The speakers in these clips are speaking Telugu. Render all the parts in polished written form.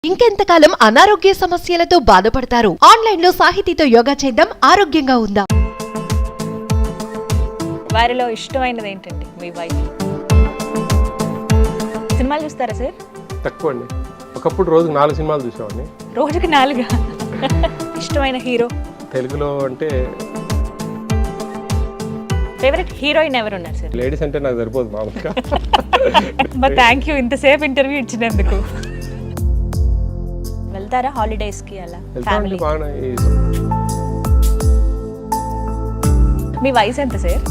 ఇంకెంతకాలం అనారోగ్య సమస్యలతో బాధపడతారు? ఆన్లైన్ లో సాహితీతో యోగా చేద్దాం, ఆరోగ్యంగా ఉందాం. వారిలో ఇష్టమైనది ఏంటండి మీ వైఫ్? సినిమాలు చూస్తారా సార్? తక్కువ అండి. ఒకప్పుడు రోజుకు 4 సినిమాలు చూసేవాడిని. రోజుకి 4? ఇష్టమైన హీరో తెలుగులో అంటే ఫేవరెట్ హీరోయిన్ ఎవరు ఉన్నారు సార్? లేడీస్ అంటే నాకు సరిపోదు మామూలుగా. థ్యాంక్ యూ ఇంతసేపు ఇంటర్వ్యూ ఇచ్చినందుకు. వెళ్తారా హాలిడేస్ కి అలా ఫ్యామిలీ? బాగా. మీ వయసు ఎంత సార్?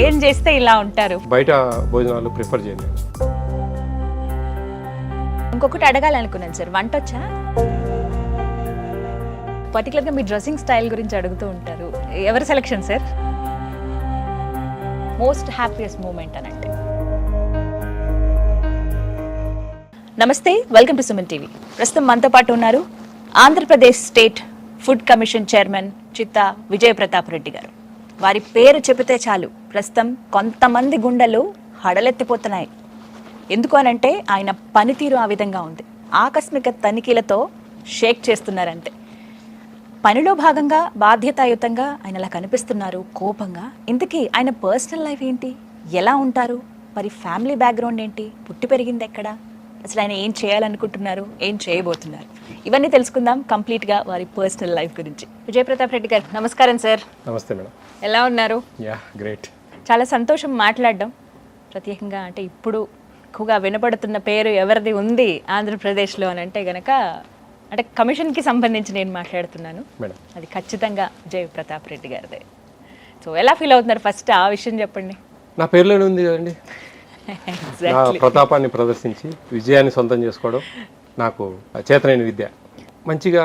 ఏం చేస్తే ఇలా ఉంటారు? బయట భోజనాలు ప్రిఫర్ చేయలేదు. ఇంకొకటి అడగాలనుకున్నాను సార్, వంట వచ్చా? పర్టికులర్గా మీ డ్రెస్సింగ్ స్టైల్ గురించి అడుగుతూ ఉంటారు. ఎవరి selection sir? Most happiest moment అని అంటే? నమస్తే, వెల్కమ్ టు సుమన్ టీవీ. ప్రస్తుతం మనతో పాటు ఉన్నారు Andhra Pradesh state food commission chairman చిత్తా విజయ ప్రతాప్ రెడ్డి గారు. వారి పేరు చెబితే చాలు ప్రస్తుతం కొంతమంది గుండెలు హడలెత్తిపోతున్నాయి. ఎందుకు అనంటే ఆయన పనితీరు ఆ విధంగా ఉంది. ఆకస్మిక తనిఖీలతో షేక్ చేస్తున్నారంటే పనిలో భాగంగా బాధ్యతాయుతంగా ఆయన అలా కనిపిస్తున్నారు, కోపంగా. ఇంతకీ ఆయన పర్సనల్ లైఫ్ ఏంటి, ఎలా ఉంటారు, మరి ఫ్యామిలీ బ్యాక్గ్రౌండ్ ఏంటి, పుట్టి పెరిగింది ఎక్కడ, అసలు ఆయన ఏం చేయాలనుకుంటున్నారు, ఏం చేయబోతున్నారు, ఇవన్నీ తెలుసుకుందాం కంప్లీట్గా వారి పర్సనల్ లైఫ్ గురించి. విజయ ప్రతాప్ రెడ్డి గారు నమస్కారం సార్. నమస్తే మేడం. ఎలా ఉన్నారు? Yeah great. చాలా సంతోషం మాట్లాడడం. ప్రత్యేకంగా అంటే ఇప్పుడు ఎక్కువగా వినపడుతున్న పేరు ఎవరిది ఉంది ఆంధ్రప్రదేశ్లో అని అంటే గనక, అంటే కమిషన్కి సంబంధించి నేను మాట్లాడుతున్నాను. అది ఖచ్చితంగా విజయ ప్రతాప్ రెడ్డి గారిదే. సో ఎలా ఫీల్ అవుతున్నారు, ఫస్ట్ ఆ విషయం చెప్పండి. నా పేరులోనే ఉంది కదండి. నా ప్రతాపాన్ని ప్రదర్శించి విజయాన్ని సొంతం చేసుకోవడం నాకు చేతనైన విద్య. మంచిగా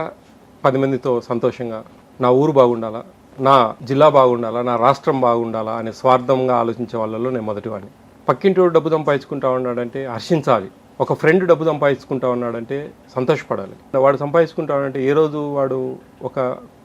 10 మందితో సంతోషంగా నా ఊరు బాగుండాలా, నా జిల్లా బాగుండాలా, నా రాష్ట్రం బాగుండాలా అనే స్వార్థంగా ఆలోచించే వాళ్ళలో నేను మొదటివాడిని. పక్కింటోడు డబ్బు సంపాదించుకుంటా ఉన్నాడంటే హర్షించాలి. ఒక ఫ్రెండ్ డబ్బు సంపాదించుకుంటా ఉన్నాడంటే సంతోషపడాలి. వాడు సంపాదించుకుంటా ఉన్నాడంటే ఏ రోజు వాడు ఒక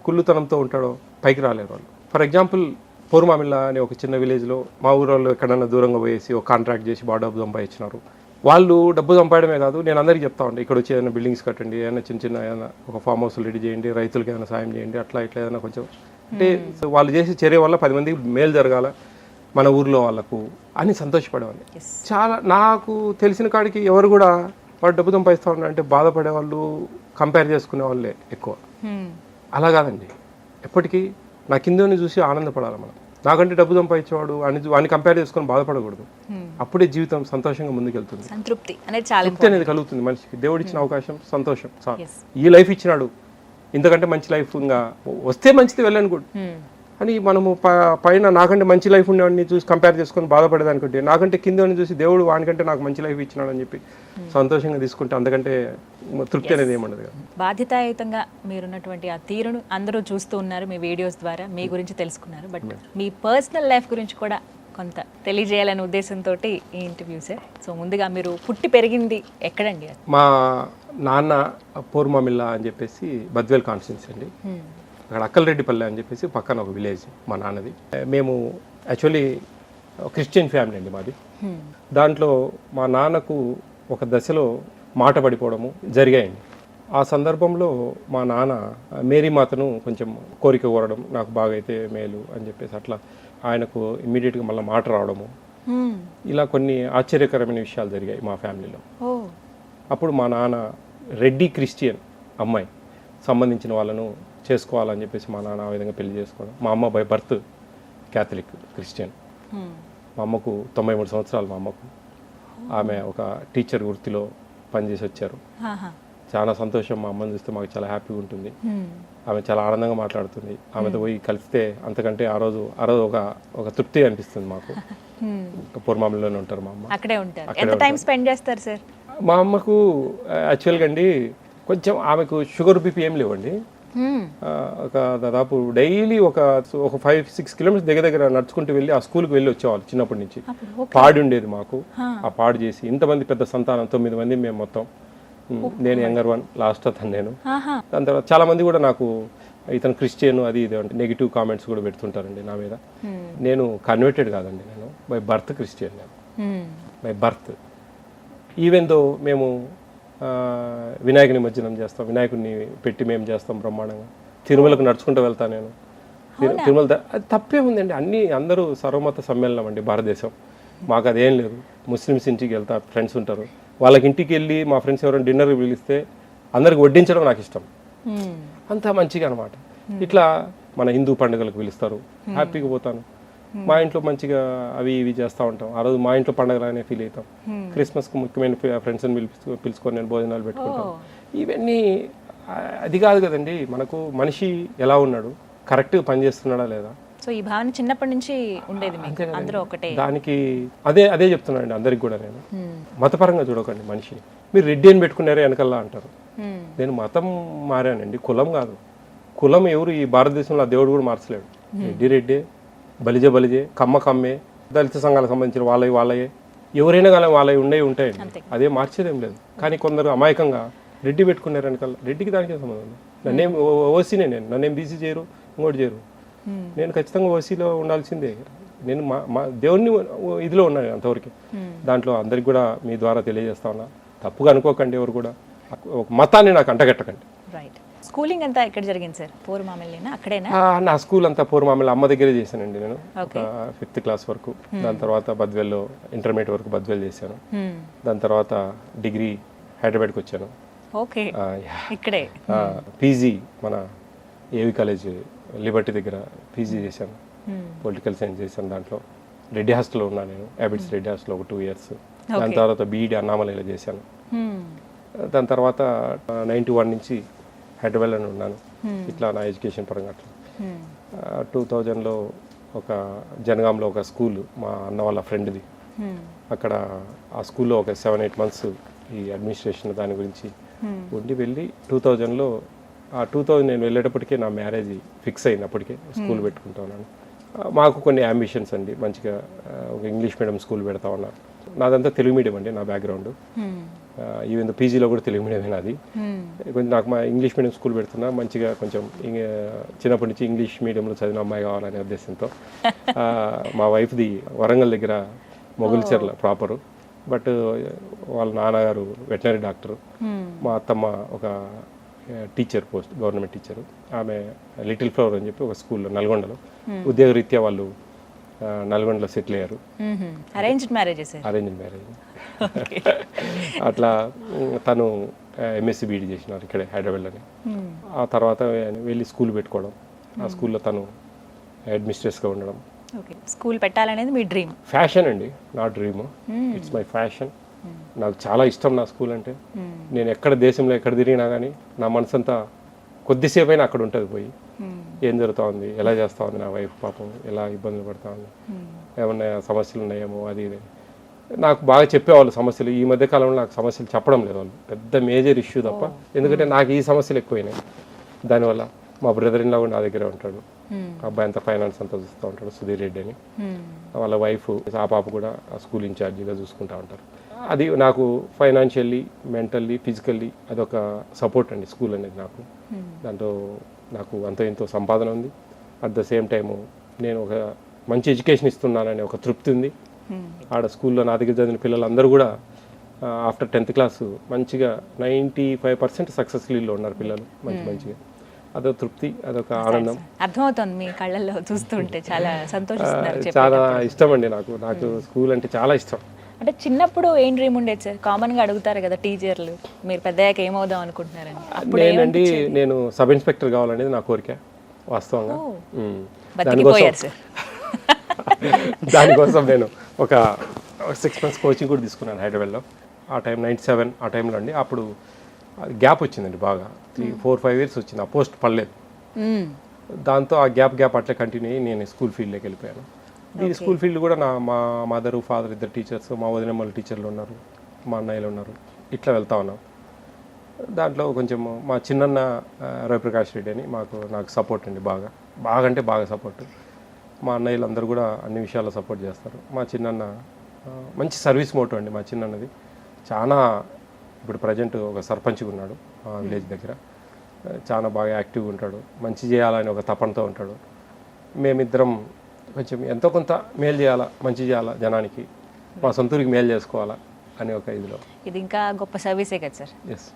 కుళ్ళుతనంతో ఉంటాడో పైకి రాలేరు వాళ్ళు. ఫర్ ఎగ్జాంపుల్ పోరుమామిల్లా అనే ఒక చిన్న విలేజ్లో మా ఊళ్ళో ఎక్కడన్నా దూరంగా పోయేసి ఒక కాంట్రాక్ట్ చేసి బాగా డబ్బు సంపాదించినారు. వాళ్ళు డబ్బు సంపాదడమే కాదు, నేను అందరికీ చెప్తా ఉంటాను, ఇక్కడ వచ్చి ఏదైనా బిల్డింగ్స్ కట్టండి, ఏదైనా చిన్న ఏదైనా ఒక ఫామ్ హౌస్ రెడీ చేయండి, రైతులకి ఏదైనా సాయం చేయండి, అట్లా ఇట్లా ఏదైనా కొంచెం అంటే వాళ్ళు చేసే చర్య వల్ల 10 మందికి మేలు జరగాల మన ఊర్లో వాళ్ళకు అని సంతోషపడేవాళ్ళు. చాలా నాకు తెలిసిన కాడికి ఎవరు కూడా వాడు డబ్బు సంపాదిస్తూ ఉన్నా అంటే బాధపడే వాళ్ళు, కంపేర్ చేసుకునే వాళ్ళే ఎక్కువ. అలా కాదండి, ఎప్పటికీ నా కిందని చూసి ఆనందపడాలి మనం. నాకంటే డబ్బు సంపాదించేవాడు అని కంపేర్ చేసుకొని బాధపడకూడదు. అప్పుడే జీవితం సంతోషంగా ముందుకెళ్తుంది. సంతృప్తి అనేది కలుగుతుంది మనిషికి. దేవుడిచ్చిన అవకాశం, సంతోషం. ఈ లైఫ్ ఇచ్చినాడు, ఇంతకంటే మంచి లైఫ్ ఇంకా వస్తే మంచిది వెళ్ళను కూడా అని మనము పైన నాకంటే మంచి లైఫ్ ఉండేవాడిని చూసి కంపేర్ చేసుకొని బాధపడేదానికంటే నాకంటే కిందని చూసి దేవుడు వానికంటే నాకు మంచి లైఫ్ ఇచ్చినాడు అని చెప్పి సంతోషంగా తీసుకుంటే అంతకంటే తృప్తి అనేది ఏముండదు కదా. బాధ్యతాయుతంగా మీరున్నటువంటి ఆ తీరును అందరూ చూస్తూ ఉన్నారు, మీ వీడియోస్ ద్వారా మీ గురించి తెలుసుకున్నారు. బట్ మీ పర్సనల్ లైఫ్ గురించి కూడా కొంత తెలియజేయాలనే ఉద్దేశంతో ఈ ఇంటర్వ్యూ సార్. సో ముందుగా మీరు పుట్టి పెరిగింది ఎక్కడండి? మా నాన్న పోరుమామిల్లా అని చెప్పేసి బద్వేల్ కాన్స్టిట్యున్సీ అండి. అక్కడ అక్కలరెడ్డిపల్లె అని చెప్పేసి పక్కన ఒక విలేజ్ మా నాన్నది. మేము యాక్చువల్లీ క్రిస్టియన్ ఫ్యామిలీ అండి మాది. దాంట్లో మా నాన్నకు ఒక దశలో మాట పడిపోవడము జరిగాయండి. ఆ సందర్భంలో మా నాన్న మేరీమాతను కొంచెం కోరిక కోరడం, నాకు బాగా అయితే మేలు అని చెప్పేసి అట్లా ఆయనకు ఇమ్మీడియట్గా మళ్ళీ మాట రావడము, ఇలా కొన్ని ఆశ్చర్యకరమైన విషయాలు జరిగాయి మా ఫ్యామిలీలో. అప్పుడు మా నాన్న రెడ్డి క్రిస్టియన్ అమ్మాయి సంబంధించిన వాళ్ళను చేసుకోవాలని చెప్పేసి మా నాన్న ఆ విధంగా పెళ్లి చేసుకోవడం. మా అమ్మ బై బర్త్ క్యాథలిక్ క్రిస్టియన్. మా అమ్మకు 93 సంవత్సరాలు. మా అమ్మకు ఆమె ఒక టీచర్ వృత్తిలో పనిచేసి వచ్చారు. చాలా సంతోషం, మా అమ్మని చూస్తే మాకు చాలా హ్యాపీగా ఉంటుంది. ఆమె చాలా ఆనందంగా మాట్లాడుతుంది. ఆమెతో పోయి కలిస్తే అంతకంటే ఆ రోజు ఒక తృప్తి అనిపిస్తుంది మాకు. పూర్మామిలోనే ఉంటారు మా అమ్మ. అక్కడే ఉంటారు. ఎంత టైం స్పెండ్ చేస్తారు సార్? మా అమ్మకు యాక్చువల్గా అండి కొంచెం ఆమెకు షుగర్ బీపీ ఏం లేవండి. ఒక దాదాపు డైలీ ఒక 5-6 కిలోమీటర్స్ దగ్గర నడుచుకుంటూ వెళ్ళి ఆ స్కూల్కి వెళ్ళి వచ్చేవాళ్ళు. చిన్నప్పటి నుంచి పాడి ఉండేది మాకు. ఆ పాడు చేసి ఇంతమంది పెద్ద సంతానం 9 మంది మేము మొత్తం. నేను యంగర్ వన్, లాస్ట్ అతను నేను. దాని తర్వాత చాలా మంది కూడా నాకు ఇతను క్రిస్టియన్ అది ఇది అంటే నెగిటివ్ కామెంట్స్ కూడా పెడుతుంటారండి నా మీద. నేను కన్వర్టెడ్ కాదండి, నేను బై బర్త్ క్రిస్టియన్. నేను బై బర్త్ ఈవెన్ దో మేము వినాయక నిమజ్జనం చేస్తాం, వినాయకుడిని పెట్టి మేము చేస్తాం బ్రహ్మాండంగా. తిరుమలకు నడుచుకుంటూ వెళ్తాను నేను. తిరుమల అది తప్పే ఉందండి, అందరూ సర్వమత సమ్మేళనం అండి భారతదేశం. మాకు అదేం లేదు. ముస్లిమ్స్ ఇంటికి వెళ్తా, ఫ్రెండ్స్ ఉంటారు, వాళ్ళకి ఇంటికి వెళ్ళి మా ఫ్రెండ్స్ ఎవరైనా డిన్నర్ పిలిస్తే అందరికి వడ్డించడం నాకు ఇష్టం. అంతా మంచిగా అనమాట. ఇట్లా మన హిందూ పండుగలకు పిలుస్తారు, హ్యాపీగా పోతాను. మా ఇంట్లో మంచిగా అవి ఇవి చేస్తూ ఉంటాం. ఆ రోజు మా ఇంట్లో పండుగలానే ఫీల్ అవుతాం. క్రిస్మస్కు ముఖ్యమైన ఫ్రెండ్స్ని పిలుచుకొని నేను భోజనాలు పెట్టుకుంటాను. ఇవన్నీ అది కాదు కదండి, మనకు మనిషి ఎలా ఉన్నాడు, కరెక్ట్గా పనిచేస్తున్నాడా లేదా. సో ఈ భావన చిన్నప్పటి నుంచి ఉండేది మీకు, అందరూ ఒకటే. దానికి అదే చెప్తున్నానండి అందరికి కూడా నేను. మతపరంగా చూడకండి మనిషిని. మీరు రెడ్డి అని పెట్టుకున్నారే వెనకల్లా అంటారు. నేను మతం మారానండి, కులం కాదు. కులం ఎవరు ఈ భారతదేశంలో ఆ దేవుడు కూడా మార్చలేడు. రెడ్డి బలిజే కమ్మే, దళిత సంఘాలకు సంబంధించిన వాళ్ళయే ఎవరైనా కానీ వాళ్ళవి ఉంటాయండి. అదే మార్చేదేం లేదు. కానీ కొందరు అమాయకంగా రెడ్డి పెట్టుకున్నారు వెనకల్లా. రెడ్డికి దానికి సంబంధం. నన్నేం ఓసీనే, నన్నేం బీసీ చేయరు, ఇంకోటి చేయరు. నేను ఖచ్చితంగా ఓసీలో ఉండాల్సిందే. నేను మా దేవుడిని ఇదిలో ఉన్నాను అంతవరకు. దాంట్లో అందరికి కూడా మీ ద్వారా తెలియజేస్తా ఉన్నా, తప్పుగా అనుకోకండి ఎవరు కూడా. ఒక మతాన్ని నాకు అంటగట్టకండి. రైట్. స్కూలింగ్ అంతా ఎక్కడ జరిగింది సార్? పూర్వమామిల్లేనా, అక్కడేనా? నా స్కూల్ అంతా పూర్వమామిల్లి అమ్మ దగ్గరే చేశానండి నేను. ఒక 5th క్లాస్ వరకు. దాని తర్వాత బద్వేల్లో ఇంటర్మీడియట్ వరకు బద్వేల్ చేశాను. దాని తర్వాత డిగ్రీ హైదరాబాద్కి వచ్చాను. ఓకే, ఇక్కడే పీజీ మన ఏవి కాలేజ్ లిబర్టీ దగ్గర పీజీ చేశాను. పొలిటికల్ సైన్స్ చేశాను. దాంట్లో రెడ్డి హాస్టల్లో ఉన్నాను నేను, హ్యాబిట్స్ రెడ్డి హాస్టల్లో ఒక 2 years. దాని తర్వాత బీఈడి అన్నామలైలో చేశాను. దాని తర్వాత 91 నుంచి హైదరాబాద్లోనే ఉన్నాను. ఇట్లా నా ఎడ్యుకేషన్ పరంగా అట్లా. 2000లో ఒక జనగాంలో ఒక స్కూల్ మా అన్న వాళ్ళ ఫ్రెండ్ది. అక్కడ ఆ స్కూల్లో ఒక 7-8 months ఈ అడ్మినిస్ట్రేషన్ దాని గురించి ఉండి వెళ్ళి 2000లో 2000 నేను వెళ్ళేటప్పటికే నా మ్యారేజ్ ఫిక్స్ అయింది. అప్పటికే స్కూల్ పెట్టుకుంటా ఉన్నాను. మాకు కొన్ని అంబిషన్స్ అండి, మంచిగా ఒక ఇంగ్లీష్ మీడియం స్కూల్ పెడతా ఉన్నాను. నాదంతా తెలుగు మీడియం అండి నా బ్యాక్గ్రౌండ్. ఈవెన్ పీజీలో కూడా తెలుగు మీడియమే నాది. కొంచెం నాకు మా ఇంగ్లీష్ మీడియం స్కూల్ పెడుతున్నా, మంచిగా కొంచెం చిన్నప్పటి నుంచి ఇంగ్లీష్ మీడియంలో చదివిన అమ్మాయి కావాలనే ఉద్దేశంతో. మా వైఫ్ది వరంగల్ దగ్గర మొగుల్చెర్ల ప్రాపరు, బట్ వాళ్ళ నాన్నగారు వెటనరీ డాక్టరు, మా అత్తమ్మ ఒక టీచర్ పోస్ట్, గవర్నమెంట్ టీచరు. ఆమె లిటిల్ ఫ్లవర్ అని చెప్పి ఒక స్కూల్లో నల్గొండలో ఉద్యోగరీత్యా వాళ్ళు నల్గొండలో సెటిల్ అయ్యారు. Arranged marriage. అట్లా తను ఎంఎస్సి బీఈడి చేసినారు ఇక్కడే హైదరాబాద్లోనే. ఆ తర్వాత వెళ్ళి స్కూల్ పెట్టుకోవడం, ఆ స్కూల్లో తను హెడ్ మిస్ట్రెస్గా ఉండడం. స్కూల్ పెట్టాలనేది మీ డ్రీమ్? ఫ్యాషన్ అండి, నా డ్రీమ్. It's my fashion. నాకు చాలా ఇష్టం నా స్కూల్ అంటే. నేను ఎక్కడ దేశంలో ఎక్కడ తిరిగినా కానీ నా మనసంతా కొద్దిసేపు అయినా అక్కడ ఉంటుంది. పోయి ఏం జరుగుతూ ఉంది, ఎలా చేస్తూ ఉంది నా వైఫ్, పాపం ఎలా ఇబ్బందులు పడుతూ ఉంది, ఏమన్నా సమస్యలు ఉన్నాయేమో, అది ఇది నాకు బాగా చెప్పేవాళ్ళు సమస్యలు. ఈ మధ్య కాలంలో నాకు సమస్యలు చెప్పడం లేదు వాళ్ళు, పెద్ద మేజర్ ఇష్యూ తప్ప. ఎందుకంటే నాకు ఈ సమస్యలు ఎక్కువైనాయి. దానివల్ల మా బ్రదర్ ఇన్ లా కూడా నా దగ్గరే ఉంటాడు. అబ్బాయి అంతా ఫైనాన్స్ అంతా చూస్తూ ఉంటాడు, సుధీర్ రెడ్డి అని. వాళ్ళ వైఫ్ ఆ పాప కూడా ఆ స్కూల్ ఇన్ఛార్జిగా చూసుకుంటూ ఉంటారు. అది నాకు ఫైనాన్షియల్లీ, మెంటల్లీ, ఫిజికల్లీ అదొక సపోర్ట్ అండి స్కూల్ అనేది నాకు. దాంట్లో నాకు అంతో ఎంతో సంపాదన ఉంది. అట్ ద సేమ్ టైము నేను ఒక మంచి ఎడ్యుకేషన్ ఇస్తున్నాననే ఒక తృప్తి ఉంది. ఆడ స్కూల్లో నా దగ్గర చదివిన పిల్లలందరూ కూడా ఆఫ్టర్ 10th class మంచిగా 95% సక్సెస్ఫుల్లో ఉన్నారు పిల్లలు, మంచిగా. అదొక తృప్తి, అదొక ఆనందం. అర్థమవుతుంది మీ కళ్ళల్లో చూస్తుంటే, చాలా సంతోషిస్తున్నారు. చాలా ఇష్టం అండి నాకు స్కూల్ అంటే చాలా ఇష్టం. అంటే చిన్నప్పుడు ఏం డ్రీమ్ ఉండేది సార్? కామన్గా అడుగుతారు కదా టీచర్లు, మీరు పెద్దయ్యాక ఏమవుదాం అనుకుంటున్నారని. నేనండి నేను సబ్ ఇన్స్పెక్టర్ కావాలనేది నా కోరిక వాస్తవంగా. దానికోసం నేను ఒక 6 months కోచింగ్ కూడా తీసుకున్నాను హైదరాబాద్లో. ఆ టైం 97 ఆ టైంలో అండి. అప్పుడు గ్యాప్ వచ్చిందండి బాగా, 3-4-5 years వచ్చింది. ఆ పోస్ట్ పడలేదు. దాంతో ఆ గ్యాప్ అట్లే కంటిన్యూ అయ్యి నేను స్కూల్ ఫీల్డ్లోకి వెళ్ళిపోయాను. ఈ స్కూల్ ఫీల్డ్ కూడా మా మదరు, ఫాదర్ ఇద్దరు టీచర్స్, మా వదినమ్మలు టీచర్లు ఉన్నారు, మా అన్నయ్యలు ఉన్నారు. ఇట్లా వెళ్తా ఉన్నాం. దాంట్లో కొంచెం మా చిన్నన్న రవిప్రకాష్ రెడ్డి అని నాకు సపోర్ట్ అండి, బాగా అంటే బాగా సపోర్ట్. మా అన్నయ్యలు అందరూ కూడా అన్ని విషయాల్లో సపోర్ట్ చేస్తారు. మా చిన్నన్న మంచి సర్వీస్ మోటో అండి మా చిన్నన్నది. చాలా ఇప్పుడు ప్రజెంట్ ఒక సర్పంచ్గా ఉన్నాడు మా విలేజ్ దగ్గర. చాలా బాగా యాక్టివ్గా ఉంటాడు, మంచి చేయాలని ఒక తపనతో ఉంటాడు. మేమిద్దరం కొంచెం ఎంతో కొంత మేలు చేయాలా, మంచి చేయాలా, జనానికి మా సొంతూరికి మేలు చేసుకోవాలా, అనే ఒక ఇదిలో. ఇది ఇంకా గొప్ప సర్వీసే కదా సార్. ఎస్.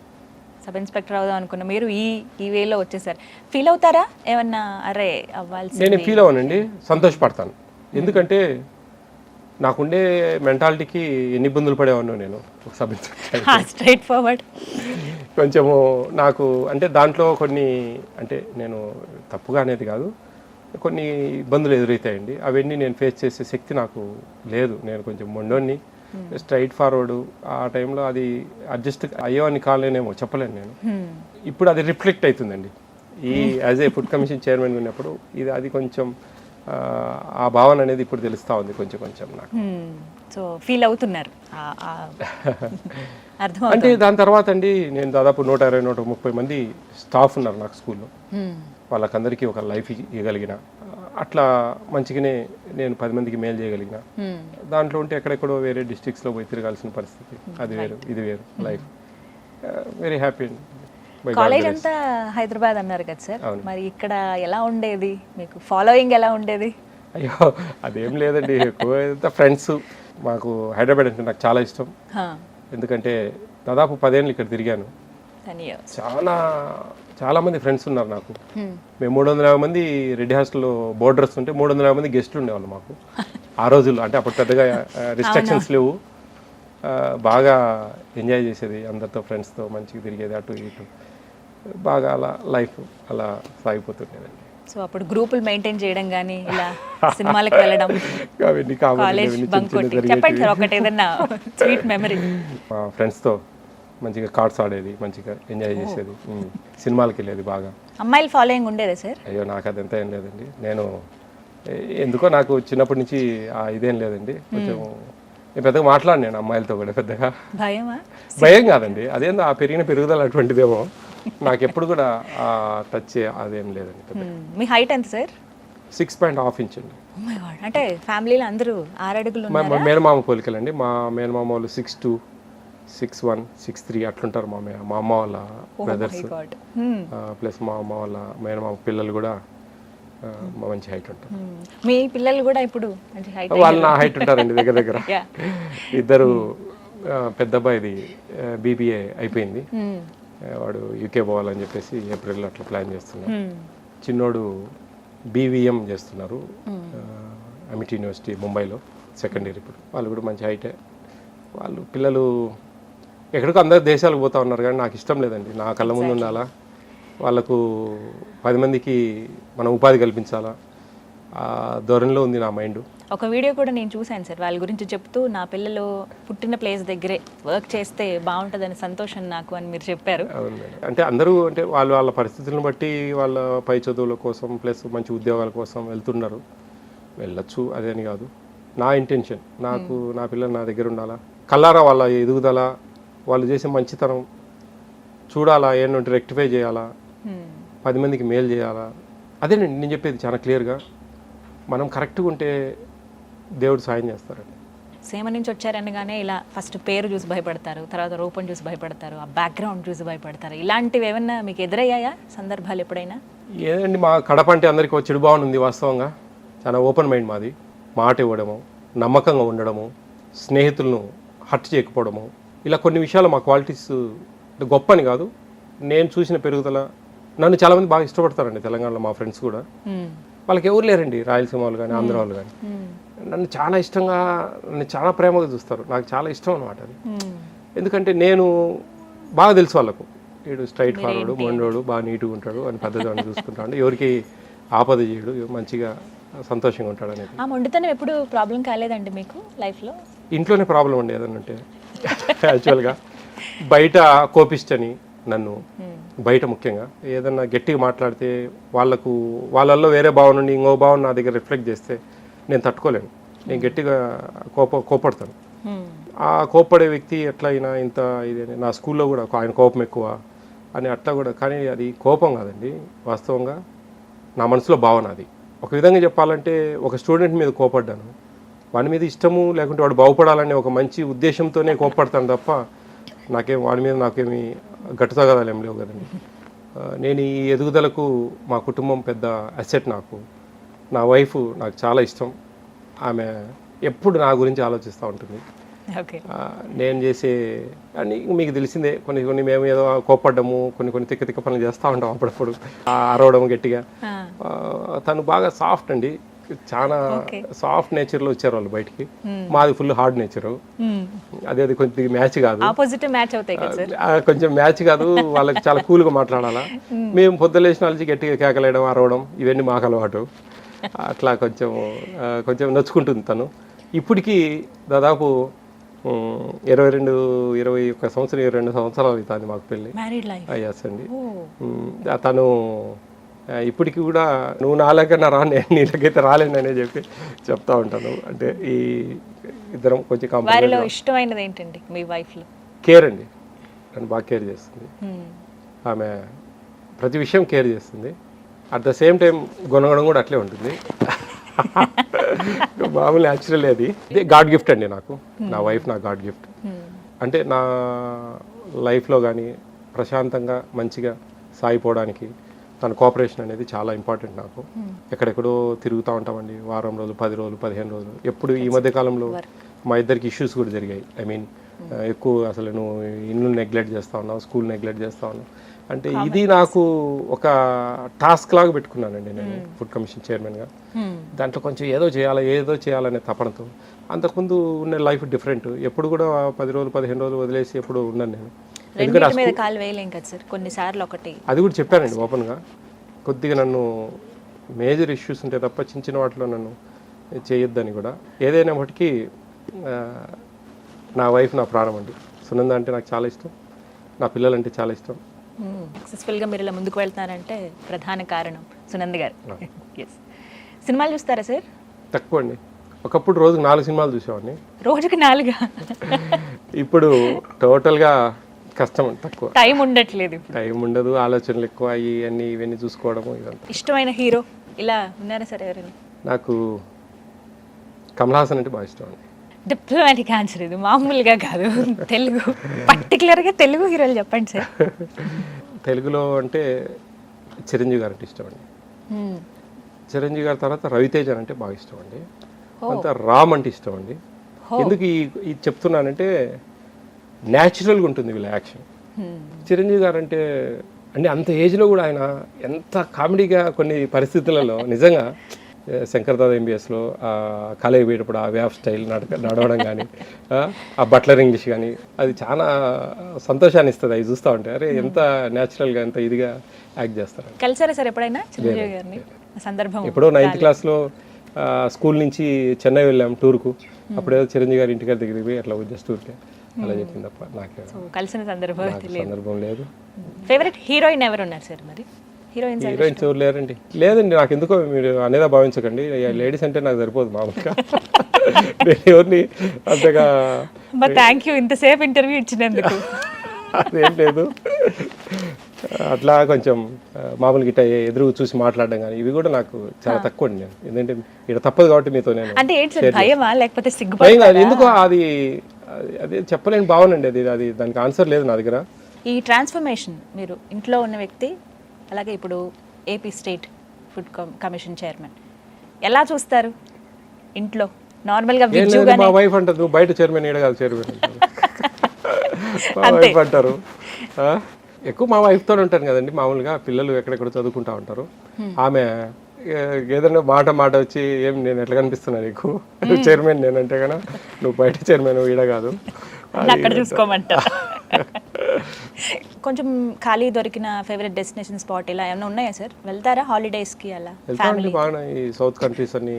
సబ్ ఇన్స్పెక్టర్ అవుదాం అనుకున్న మీరు ఈ వేలో వచ్చేసారు. ఫీల్ అవుతారా ఏమన్నా అరే అవ్వాల్సి? నేను ఫీల్ అవ్వనండి, సంతోషపడతాను. ఎందుకంటే నాకుండే మెంటాలిటీకి ఎన్ని ఇబ్బందులు పడేవాడినో నేను ఒక సబ్ ఇన్స్పెక్టర్. Straight forward. కొంచెము నాకు అంటే దాంట్లో కొన్ని అంటే నేను తప్పుగా అనేది కాదు, కొన్ని ఇబ్బందులు ఎదురవుతాయండి. అవన్నీ నేను ఫేస్ చేసే శక్తి నాకు లేదు. నేను కొంచెం మొండోని, స్ట్రైట్ ఫార్వర్డ్. ఆ టైంలో అది అడ్జస్ట్ అయ్యేవాడిని కాలేనేమో చెప్పలేను నేను. ఇప్పుడు అది రిఫ్లెక్ట్ అవుతుందండి ఈ as a food commission chairman ఉన్నప్పుడు. ఇది అది కొంచెం ఆ భావన అనేది ఇప్పుడు తెలుస్తూ ఉంది కొంచెం కొంచెం నాకు. సో ఫీల్ అవుతున్నారు అర్థం. అంటే దాని తర్వాత అండి నేను దాదాపు 120-130 మంది స్టాఫ్ ఉన్నారు నాకు స్కూల్లో. వాళ్ళకందరికీ ఒక లైఫ్ ఇవ్వగలిగిన, అట్లా మంచిగానే నేను 10 మందికి మేలు చేయగలిగిన. దాంట్లో ఉంటే ఎక్కడెక్కడో వేరే డిస్ట్రిక్ట్స్లో పోయి తిరగాల్సిన పరిస్థితి, అది వేరు ఇది వేరు లైఫ్. వెరీ హ్యాపీ అండి. కాలేజ్ అంతా హైదరాబాద్ అన్నారు కదా సార్, మరి ఇక్కడ ఎలా ఉండేది మీకు? ఫాలోయింగ్ ఎలా ఉండేది? అయ్యో అదేం లేదండి, ఎక్కువ ఫ్రెండ్స్. మాకు హైదరాబాద్ అంటే నాకు చాలా ఇష్టం. ఎందుకంటే దాదాపు 10 ఏళ్ళు ఇక్కడ తిరిగాను. చాలా మంది ఫ్రెండ్స్ ఉన్నారు నాకు. మేము 350 మంది రెడ్డి హాస్టల్లో బోర్డర్స్ ఉంటే 350 మంది గెస్టులు ఉండేవాళ్ళు మాకు ఆ రోజుల్లో. అంటే అప్పుడు పెద్దగా రిస్ట్రిక్షన్స్ లేవు, బాగా ఎంజాయ్ చేసేది అందరితో, ఫ్రెండ్స్తో మంచిగా తిరిగేది అటు ఇటు, బాగా అలా లైఫ్ అలా సాగిపోతుండేదండి. సో అప్పుడు గ్రూపులు మెయింటైన్ చేయడం కానీ ఇలా సినిమాలకు వెళ్ళడం, కాలేజ్ బంక్ కొట్టి చెప్పండి సార్ ఒకటి ఏదన్నా స్వీట్ మెమరీ. మా ఫ్రెండ్స్తో మంచిగా కార్డ్స్ ఆడేది, మంచిగా ఎంజాయ్ చేసేది, సినిమాలకి వెళ్ళేది బాగా. అమ్మాయిల ఫాలోయింగ్ ఉండేదా సార్? అయ్యో నాకు అదంతా ఏం లేదండి. నేను ఎందుకో నాకు చిన్నప్పటి నుంచి ఇదేం లేదండి. కొంచెం నేను పెద్దగా మాట్లాడు, నేను అమ్మాయిలతో కూడా పెద్దగా భయం కాదండి, అదేందో ఆ పెరుగుదల అటువంటిదేమో. నాకు ఎప్పుడు కూడా ఆ టచ్ అదేం లేదండి. మీ హైట్ ఎంత సార్? 6.5 ఇంచ్ అండి. అంటే ఫ్యామిలీలో అందరూ 6 అడుగులు. మేనమామ పోలికలండి. మా మేనమామ వాళ్ళు 6'2", 6'1", 6'3" అట్లుంటారు. మా అమ్మ వాళ్ళ బ్రదర్స్ ప్లస్ మా అమ్మ వాళ్ళ మేనమామ పిల్లలు కూడా మంచి హైట్ ఉంటారు. మీ పిల్లలు కూడా ఇప్పుడు వాళ్ళు నా హైట్ ఉంటారండి దగ్గర దగ్గర. ఇద్దరు పెద్ద అబ్బాయిది BBA అయిపోయింది, వాడు UK పోవాలని చెప్పేసి ఏప్రిల్లో అట్లా ప్లాన్ చేస్తున్నారు. చిన్నోడు BVM చేస్తున్నారు అమిట్ యూనివర్సిటీ ముంబైలో, సెకండ్ ఇయర్ ఇప్పుడు. వాళ్ళు కూడా మంచి హైటే. వాళ్ళు పిల్లలు ఎక్కడికో అందరు దేశాలకు పోతా ఉన్నారు, కానీ నాకు ఇష్టం లేదండి. నా కళ్ళ ముందు ఉండాలా, వాళ్ళకు 10 మందికి మనం ఉపాధి కల్పించాలా, ఆ ధోరణిలో ఉంది నా మైండ్. ఒక వీడియో కూడా నేను చూశాను సార్, వాళ్ళ గురించి చెప్తూ నా పిల్లలు పుట్టిన ప్లేస్ దగ్గరే వర్క్ చేస్తే బాగుంటుందని సంతోషం నాకు అని మీరు చెప్పారు. అంటే అందరూ అంటే వాళ్ళ పరిస్థితులను బట్టి వాళ్ళ పై చదువుల కోసం ప్లస్ మంచి ఉద్యోగాల కోసం వెళ్తున్నారు, వెళ్ళొచ్చు, అదేని కాదు. నా ఇంటెన్షన్ నాకు నా పిల్లలు నా దగ్గర ఉండాలా, కల్లారా వాళ్ళ ఎదుగుదల, వాళ్ళు చేసే మంచితనం చూడాలా, ఏంటంటే రెక్టిఫై చేయాలా, 10 మందికి మేలు చేయాలా. అదేనండి నేను చెప్పేది చాలా క్లియర్గా. మనం కరెక్ట్గా ఉంటే దేవుడు సాయం చేస్తారండి. సేమ నుంచి వచ్చారనగానే ఇలా ఫస్ట్ పేరు చూసి భయపడతారు, తర్వాత రూపం చూసి భయపడతారు, ఆ బ్యాక్గ్రౌండ్ చూసి భయపడతారు. ఇలాంటివి ఏమన్నా మీకు ఎదురయ్యాయా సందర్భాలు ఎప్పుడైనా? ఏదండి, మా కడప అంటే అందరికీ ఒక చెడు భావన ఉంది. వాస్తవంగా చాలా ఓపెన్ మైండ్ మాది. మాట ఇవ్వడము, నమ్మకంగా ఉండడము, స్నేహితులను హర్ట్ చేయకపోవడము, ఇలా కొన్ని విషయాలు మా క్వాలిటీస్ గొప్ప అని కాదు. నేను చూసిన పెరుగుదల, నన్ను చాలామంది బాగా ఇష్టపడతారండి తెలంగాణలో మా ఫ్రెండ్స్ కూడా. వాళ్ళకి ఎవరు లేరండి రాయలసీమ వాళ్ళు కానీ ఆంధ్ర వాళ్ళు కానీ. నన్ను చాలా ఇష్టంగా, నన్ను చాలా ప్రేమగా చూస్తారు. నాకు చాలా ఇష్టం అనమాట అది. ఎందుకంటే నేను బాగా తెలుసు వాళ్ళకు, వీడు స్ట్రైట్ ఫార్వర్డ్, మొండోడు, బాగా నీట్గా ఉంటాడు అని పద్ధతి చూసుకుంటాడు, ఎవరికి ఆపద చేయడు, మంచిగా సంతోషంగా ఉంటాడు అనేది. ఆ మొండితనం ఎప్పుడు ప్రాబ్లం కాలేదండి మీకు లైఫ్లో? ఇంట్లోనే ప్రాబ్లం అండి ఏదన్నంటే. యాక్చువల్గా బయట కోపిష్టని నన్ను, బయట ముఖ్యంగా ఏదన్నా గట్టిగా మాట్లాడితే వాళ్ళల్లో వేరే భావన నుండి ఇంకో భావన నా దగ్గర రిఫ్లెక్ట్ చేస్తే నేను తట్టుకోలేను. నేను గట్టిగా కోపడతాను. ఆ కోపడే వ్యక్తి ఎట్లా అయినా ఇంత ఇది, నా స్కూల్లో కూడా ఆయన కోపం ఎక్కువ అని అట్లా కూడా. కానీ అది కోపం కాదండి, వాస్తవంగా నా మనసులో భావన అది. ఒక విధంగా చెప్పాలంటే ఒక స్టూడెంట్ మీద కోపడ్డాను, వాడి మీద ఇష్టము లేకుంటే వాడు బాగుపడాలనే ఒక మంచి ఉద్దేశంతోనే కోపడతాను తప్ప వాడి మీద నాకేమి గట్టుతగదాలు ఏం లేవు కదండి. నేను ఈ ఎదుగుదలకు మా కుటుంబం పెద్ద అసెట్. నా వైఫ్ నాకు చాలా ఇష్టం. ఆమె ఎప్పుడు నా గురించి ఆలోచిస్తూ ఉంటుంది. ఓకే. నేను చేసే అని మీకు తెలిసిందే, కొన్ని కొన్ని మేము ఏదో కోప్పడ్డము, కొన్ని కొన్ని తిక్క తిక్క పనులు చేస్తూ ఉంటాం అప్పుడప్పుడు, అరవడం గట్టిగా. తను బాగా సాఫ్ట్ అండి, చాలా సాఫ్ట్ నేచర్లో వచ్చారు వాళ్ళు బయటికి. మాది ఫుల్ హార్డ్ నేచరు, అది కొంచెం మ్యాచ్ కాదు, ఆపోజిట్ మ్యాచ్ అవుతాయి కదా సార్. కొంచెం మ్యాచ్ కాదు, వాళ్ళకి చాలా కూల్గా మాట్లాడాలా. మేము పొద్దులేసిన వాళ్ళకి గట్టిగా కేకలేయడం, అరవడం ఇవన్నీ మాకు అలవాటు. అట్లా కొంచెం నచ్చుకుంటుంది తను. ఇప్పటికీ దాదాపు 21 సంవత్సరాలు అవుతుంది మాకు పెళ్ళి. ఎస్ అండి. తను ఇప్పటికి కూడా నువ్వు నాలాగన్నా రా, నేను నీళ్ళకైతే రాలేననే చెప్పి చెప్తా ఉంటాను. అంటే ఈ ఇద్దరం కొంచెం ఇష్టమైనది ఏంటండి మీ వైఫ్లో? కేర్ అండి, నన్ను బాగా కేర్ చేస్తుంది. ఆమె ప్రతి విషయం కేర్ చేస్తుంది. అట్ ద సేమ్ టైం గుణగణం కూడా అట్లే ఉంటుంది. మామూలు న్యాచురల్ అది గాడ్ గిఫ్ట్ అండి నాకు. నా వైఫ్ నా గాడ్ గిఫ్ట్. అంటే నా లైఫ్లో కానీ ప్రశాంతంగా మంచిగా సాగిపోవడానికి తన కోఆపరేషన్ అనేది చాలా ఇంపార్టెంట్ నాకు. ఎక్కడెక్కడో తిరుగుతూ ఉంటామండి, వారం రోజులు, 10 రోజులు, 15 రోజులు. ఎప్పుడు ఈ మధ్య కాలంలో మా ఇద్దరికి ఇష్యూస్ కూడా జరిగాయి. ఐ మీన్ ఎక్కువ అసలు నువ్వు ఇల్లు నెగ్లెక్ట్ చేస్తా ఉన్నావు, స్కూల్ నెగ్లెక్ట్ చేస్తా ఉన్నావు అంటే. ఇది నాకు ఒక టాస్క్ లాగా పెట్టుకున్నానండి నేను ఫుడ్ కమిషన్ చైర్మన్గా. దాంట్లో కొంచెం ఏదో చేయాలనే తపనతో. అంతకుముందు ఉన్న లైఫ్ డిఫరెంట్. ఎప్పుడు కూడా 10 రోజులు 15 రోజులు వదిలేసి ఎప్పుడు ఉన్నాను నేను. అది కూడా చెప్పానండి ఓపెన్గా. కొద్దిగా నన్ను మేజర్ ఇష్యూస్ ఉంటే తప్ప చిన్న చిన్న వాటిలో నన్ను చేయొద్దని కూడా. ఏదైనా మటుకి నా వైఫ్ నా ప్రాణం అండి. సునంద అంటే నాకు చాలా ఇష్టం, నా పిల్లలంటే చాలా ఇష్టం. సక్సెస్ఫుల్గా మీరు ఇలా ముందుకు వెళ్తున్నారంటే ప్రధాన కారణం సునంద గారు. సినిమాలు చూస్తారా సార్? తక్కువ అండి. ఒకప్పుడు రోజుకు 4 సినిమాలు చూసేవాడిని. రోజుకి 4? ఇప్పుడు టోటల్గా కష్టం, తక్కువ. టైం ఉండట్లేదు, టైం ఉండదు, ఆలోచనలు ఎక్కువ, ఇవన్నీ చూసుకోవడము ఇదంతా. ఇష్టమైన హీరో ఇలా ఉన్నారా సార్ ఎవరైనా? నాకు కమల్ హాసన్ అంటే బాగా ఇష్టం అండి. డిప్లొమాటిక్ ఆన్సర్ ఇది, మామూలుగా కాదు. తెలుగు, పర్టికులర్గా తెలుగు హీరోలు చెప్పండి సార్. తెలుగులో అంటే చిరంజీవి గారు అంటే ఇష్టం అండి. చిరంజీవి గారి తర్వాత రవితేజ అంటే బాగా ఇష్టం అండి. అంతా రామ్ అంటే ఇష్టం అండి. ఎందుకు ఇది చెప్తున్నానంటే న్యాచురల్గా ఉంటుంది వీళ్ళ యాక్షన్. చిరంజీవి గారు అంటే అంత ఏజ్లో కూడా ఆయన ఎంత కామెడీగా కొన్ని పరిస్థితులలో నిజంగా శంకర్దాద ఎంబీఎస్లో కాలేజీ పోయేటప్పుడు ఆ వే ఆఫ్ స్టైల్ నడవడం కానీ, ఆ బట్లర్ ఇంగ్లీష్ కానీ, అది చాలా సంతోషాన్ని ఇస్తుంది. అవి చూస్తూ ఉంటే అరే ఎంత న్యాచురల్గా ఎంత ఇదిగా యాక్ట్ చేస్తారు. కలిసారా సార్ ఎప్పుడైనా చిరంజీవి గారిని? సందర్భం ఎప్పుడో 9th క్లాస్లో స్కూల్ నుంచి చెన్నై వెళ్ళాం టూర్కు. అప్పుడేదో చిరంజీవి గారి ఇంటికారి దగ్గరికి పోయి అట్లా జస్ట్ టూర్కే అలా చెప్పింది తప్ప నాకే కలిసిన సందర్భం లేదు. ఫేవరెట్ హీరోయిన్ ఎవరు ఉన్నారు సార్? మరి హీరోయిన్స్ ఎవరు లేదండి. నాకు ఎందుకో మీరు అనేదా భావించకండి. లేడీస్ అంటే నాకు సరిపోదు మామూలుగా. ఎవరిని అంతగా. థ్యాంక్ యూ ఇంతసేపు ఇంటర్వ్యూ ఇచ్చినందుకు. అదేం లేదు, అట్లా కొంచెం మామూలుగా ఇట్లా ఎదురు చూసి మాట్లాడడం కానీ ఇవి కూడా నాకు చాలా తక్కువ అండి. నేను ఎందుకంటే ఇక్కడ తప్పదు కాబట్టి మీతో నేను ఎందుకో అది చెప్పలేని భావనండి. అది దానికి ఆన్సర్ లేదు నా దగ్గర. ఈ ట్రాన్స్ఫర్మేషన్ మీరు ఇంట్లో ఉన్న వ్యక్తి, అలాగే ఇప్పుడు AP state food commission chairman, ఎలా చూస్తారు ఇంట్లో? నార్మల్గా మా వైఫ్ అంటారు నువ్వు బయట చైర్మన్ ఏడ కాదు చైర్మన్ మా వైఫ్ అంటారు. ఎక్కువ మా వైఫ్తో ఉంటాను కదండి. మామూలుగా పిల్లలు ఎక్కడెక్కడ చదువుకుంటా ఉంటారు. ఆమె ఏదైనా మాట వచ్చి ఏం నేను ఎట్లా కనిపిస్తున్నా నీకు చైర్మన్ నేనంటే కన్నా నువ్వు బయట చైర్మన్ ఈడ కాదు అక్కడ చూసుకోమంట. కొంచెం ఖాళీ దొరికిన ఫేవరెట్ డెస్టినేషన్ స్పాట్ ఇలా ఏమైనా ఉన్నాయా సార్? వెళ్తారా హాలిడేస్కి? అలా వెళ్తాను బాగా. ఈ సౌత్ కంట్రీస్ అని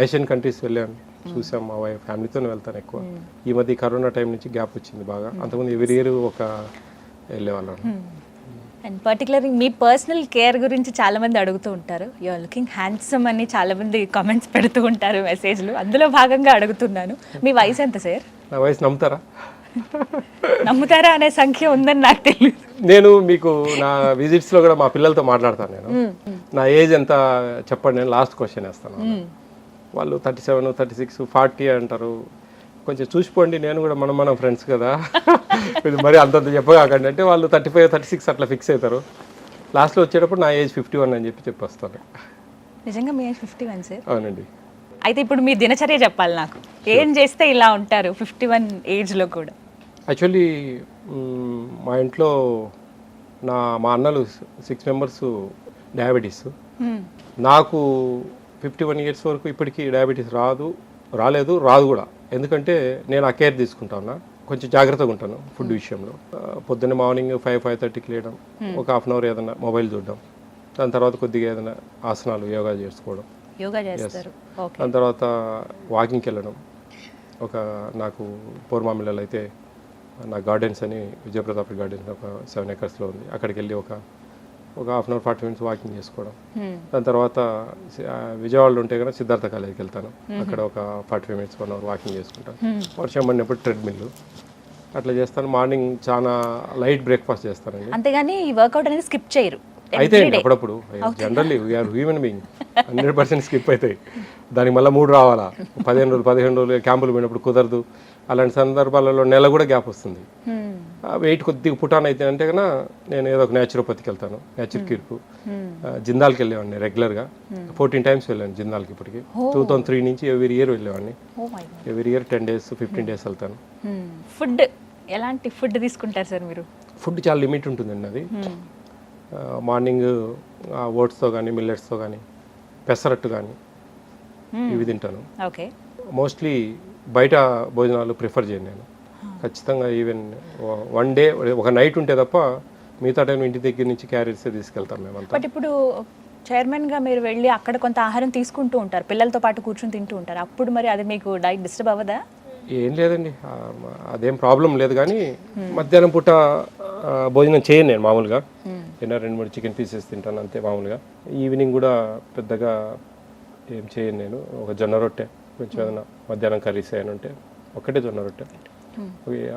ఏషియన్ కంట్రీస్ వెళ్ళాను, చూసాం. మా వైఫ్ ఫ్యామిలీతోనే వెళ్తాను ఎక్కువ. ఈ మధ్య కరోనా టైం నుంచి గ్యాప్ వచ్చింది బాగా. అంతకుముందు ఎవరి ఇయర్ వెళ్ళేవాళ్ళం. అండ్ పర్టికులర్గా మీ పర్సనల్ కేర్ గురించి చాలా మంది అడుగుతూ ఉంటారు. యు ఆర్ లుకింగ్ హ్యాండ్సమ్ అని చాలా మంది కామెంట్స్ పెడుతూ ఉంటారు, మెసేజ్లు. అందులో భాగంగా అడుగుతున్నాను, మీ వయసు ఎంత సార్? నా వయసు నమ్ముతారా అనే సంఖ్య ఉందని నాకు తెలియదు. నేను మీకు నా విజిట్స్లో కూడా మా పిల్లలతో మాట్లాడతాను. నేను నా ఏజ్ ఎంత చెప్పండి, నేను లాస్ట్ క్వశ్చన్ వేస్తాను. వాళ్ళు 37, 36, 40 అంటారు. కొంచెం చూసిపోండి, నేను కూడా మనం ఫ్రెండ్స్ కదా, మరి అంతంత చెప్పగాకండి అంటే వాళ్ళు 35, 36 అట్లా ఫిక్స్ అవుతారు. లాస్ట్లో వచ్చేటప్పుడు నా ఏజ్ 51 అని చెప్పి చెప్పొస్తాను. నిజంగా మీ ఏజ్ 51 సార్? అవునండి. అయితే ఇప్పుడు మీ దినచర్య చెప్పాలి నాకు. ఏం చేస్తే ఇలా ఉంటారు 51 ఏజ్లో కూడా? యాక్చువల్లీ మా ఇంట్లో మా అన్నలు 6 మెంబర్స్ డయాబెటీస్. నాకు 51 ఇయర్స్ వరకు ఇప్పటికీ డయాబెటీస్ రాదు కూడా. ఎందుకంటే నేను ఆ కేర్ తీసుకుంటా ఉన్నా, కొంచెం జాగ్రత్తగా ఉంటాను ఫుడ్ విషయంలో. పొద్దున్న మార్నింగ్ 5-5:30కి లేయడం, ఒక హాఫ్ అన్ అవర్ ఏదైనా మొబైల్ చూడడం, దాని తర్వాత కొద్దిగా ఏదైనా ఆసనాలు యోగా చేసుకోవడం, యోగా చేస్తారు. దాని తర్వాత వాకింగ్కి వెళ్ళడం. నాకు పూర్వమామిళ్ళలో అయితే నా గార్డెన్స్ అని విజయప్రతాప్ గార్డెన్స్ ఒక 7 acresలో ఉంది. అక్కడికి వెళ్ళి ఒక half an hour 40 minutes walking చేసుకోవడం. దాని తర్వాత విజయవాడలో ఉంటే కనుక సిద్ధార్థ కాలేజీకి వెళ్తాను, అక్కడ ఒక 45 minutes 1 hour వాకింగ్ చేసుకుంటాను. వర్షం పడినప్పుడు ట్రెడ్మిల్ అట్లా చేస్తాను. మార్నింగ్ చాలా లైట్ బ్రేక్ఫాస్ట్ చేస్తానండి. అంతేగాని ఈ వర్కౌట్ అనేది స్కిప్ చేయరు? అయితే అప్పుడప్పుడు జనరల్లీ వీఆర్ హ్యూమన్ బీయింగ్, 100% స్కిప్ అవుతాయి. దానికి మళ్ళీ 3 రావాలా, 15 రోజులు క్యాంపులు పోయినప్పుడు కుదరదు. అలాంటి సందర్భాలలో నెల కూడా గ్యాప్ వస్తుంది. వెయిట్ కొద్దిగా పుటాన్ అయితే అంటే కన్నా నేను ఏదో ఒక న్యాచురోపతికి వెళ్తాను, న్యాచురల్ క్యూర్కు. జిందాల్కి వెళ్ళేవాడిని రెగ్యులర్గా, 14 times వెళ్ళాను జిందాల్కి ఇప్పటికి. 2003 నుంచి ఎవ్రీ ఇయర్ వెళ్ళేవాడిని. ఎవ్రీ ఇయర్ 10 days 15 days వెళ్తాను. ఫుడ్ ఎలాంటి ఫుడ్ తీసుకుంటారు సార్ మీరు? ఫుడ్ చాలా లిమిట్ ఉంటుందండి. అది మార్నింగ్ ఓట్స్తో కానీ మిల్లెట్స్తో కానీ పెసరట్టు కానీ ఇవి తింటాను. ఓకే. మోస్ట్లీ బయట భోజనాలు ప్రిఫర్ చేయను నేను. ఖచ్చితంగా ఈవెన్ 1 day ఒక నైట్ ఉంటే తప్ప మిగతా టైం ఇంటి దగ్గర నుంచి క్యారీర్స్ తీసుకెళ్తాం మేమంతా. బట్ ఇప్పుడు చైర్మన్గా మీరు వెళ్ళి అక్కడ కొంత ఆహారం తీసుకుంటూ ఉంటారు, పిల్లలతో పాటు కూర్చొని తింటూ ఉంటారు. అప్పుడు మరి అది మీకు డైట్ డిస్టర్బ్ అవ్వదా? ఏం లేదండి, అదేం ప్రాబ్లం లేదు. కానీ మధ్యాహ్నం పూట భోజనం చేయను నేను మామూలుగా. 2-3 చికెన్ పీసెస్ తింటాను అంతే మామూలుగా. ఈవినింగ్ కూడా పెద్దగా ఏం చేయను నేను. ఒక జొన్న రొట్టె, కొంచెం ఏదైనా మధ్యాహ్నం కర్రీస్ ఏమైనా ఉంటే ఒకటే జొన్న రొట్టె,